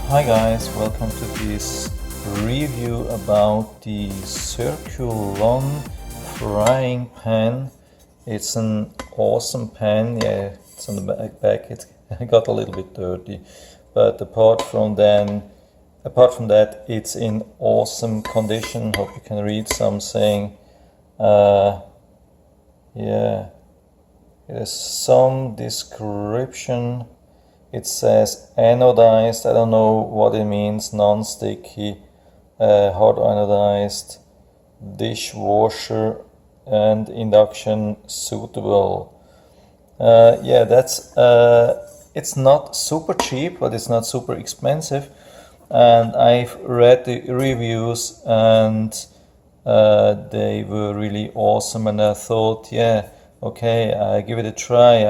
Hi guys, welcome to this review about the Circulon frying pan. It's an awesome pan. Yeah, it's on the back. It got a little bit dirty, but apart from that, it's in awesome condition. Hope you can read something. Yeah, there's some description. It says anodized. I don't know what it means. Non-sticky, hard-anodized, dishwasher, and induction suitable. Yeah, that's it's not super cheap, but it's not super expensive. And I've read the reviews, and they were really awesome. And I thought, yeah, okay, I give it a try.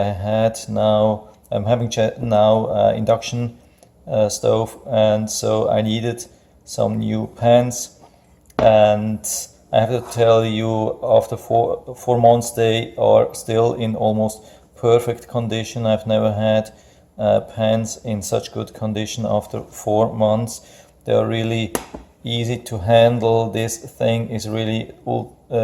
I'm having now induction stove, and so I needed some new pans. And I have to tell you, after four months, they are still in almost perfect condition. I've never had pans in such good condition after 4 months. They are really easy to handle. This thing is really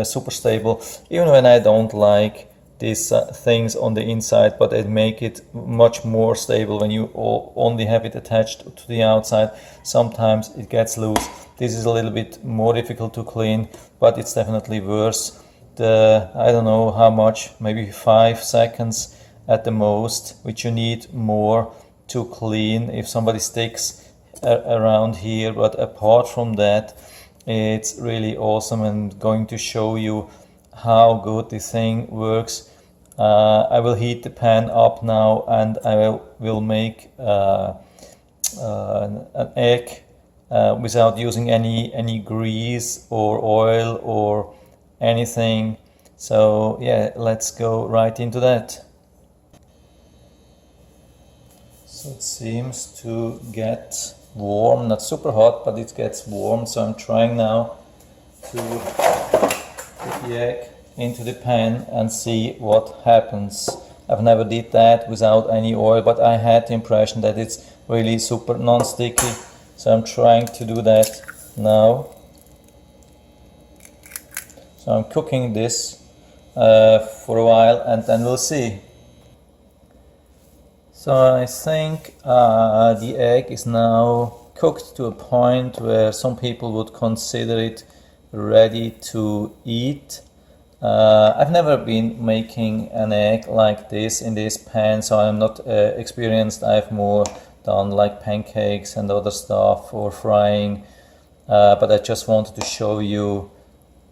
super stable, even when I don't like these things on the inside, but it make it much more stable when you only have it attached to the outside. Sometimes it gets loose. This is a little bit more difficult to clean, but it's definitely worth I don't know how much, maybe 5 seconds at the most, which you need more to clean if somebody sticks around here. But apart from that, it's really awesome, and going to show you how good this thing works. I will heat the pan up now, and I will make an egg without using any grease or oil or anything. So yeah, let's go right into that. So it seems to get warm, not super hot, but it gets warm. So I'm trying now to put the egg into the pan and see what happens. I've never did that without any oil, but I had the impression that it's really super non-sticky. So I'm trying to do that now. So I'm cooking this for a while, and then we'll see. So I think the egg is now cooked to a point where some people would consider it ready to eat. I've never been making an egg like this in this pan, so I'm not experienced. I've more done like pancakes and other stuff or frying, but I just wanted to show you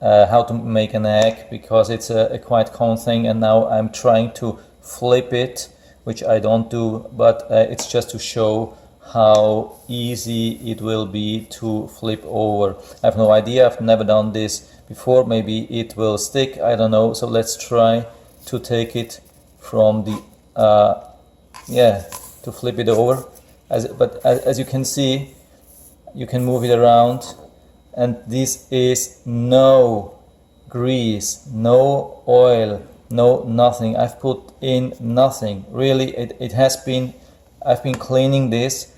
how to make an egg, because it's a quite common thing. And now I'm trying to flip it, which I don't do, but it's just to show how easy it will be to flip over. I have no idea, I've never done this before. Maybe it will stick, I don't know. So let's try to take it from the to flip it over. But as you can see, you can move it around, and this is no grease, no oil, no nothing. I've put in nothing really. I've been cleaning this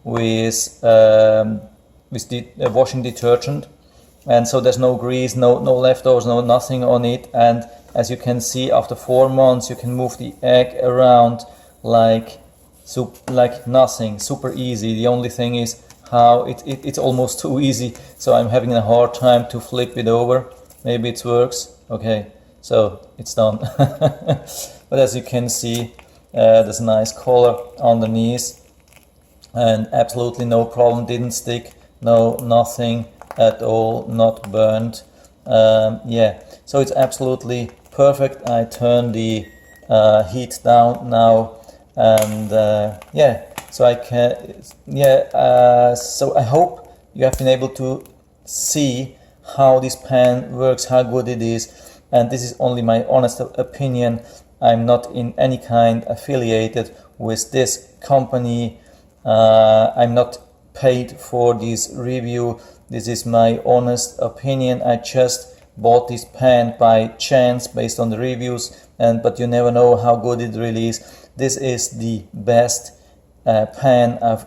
with washing detergent, and so there's no grease, no leftovers, no nothing on it. And as you can see, after 4 months, you can move the egg around like nothing, super easy. The only thing is how it's almost too easy, so I'm having a hard time to flip it over. Maybe it works. Okay, so it's done. But as you can see, there's a nice color underneath, and absolutely no problem, didn't stick, nothing at all, not burned. Yeah, so it's absolutely perfect. I turn the heat down now, and yeah, so I can, yeah, so I hope you have been able to see how this pan works, how good it is. And this is only my honest opinion. I'm not in any kind affiliated with this company. I'm not paid for this review. This is my honest opinion. I just bought this pan by chance based on the reviews, but you never know how good it really is. This is the best pan I've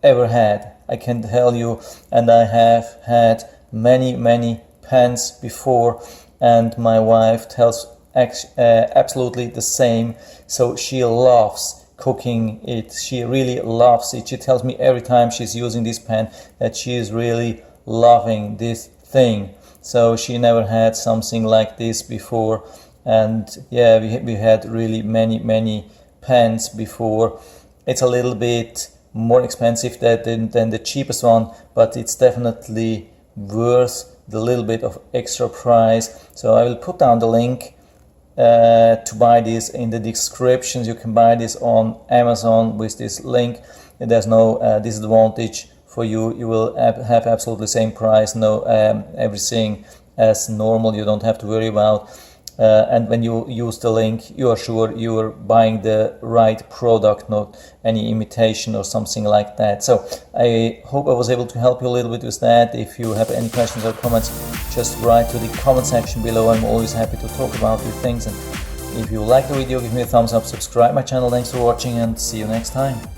ever had. I can tell you, and I have had many pans before, and my wife tells absolutely the same. So she loves cooking it. She really loves it. She tells me every time she's using this pan that she is really loving this thing. So she never had something like this before. And yeah, we had really many pans before. It's a little bit more expensive than the cheapest one, but it's definitely worth the little bit of extra price. So I will put down the link to buy this in the descriptions. You can buy this on Amazon with this link. There's no disadvantage for you. You will have absolutely the same price, no everything as normal. You don't have to worry about. And when you use the link, you are sure you are buying the right product, not any imitation or something like that. So I hope I was able to help you a little bit with that. If you have any questions or comments, just write to the comment section below. I'm always happy to talk about these things. And if you like the video, give me a thumbs up, subscribe my channel. Thanks for watching, and see you next time.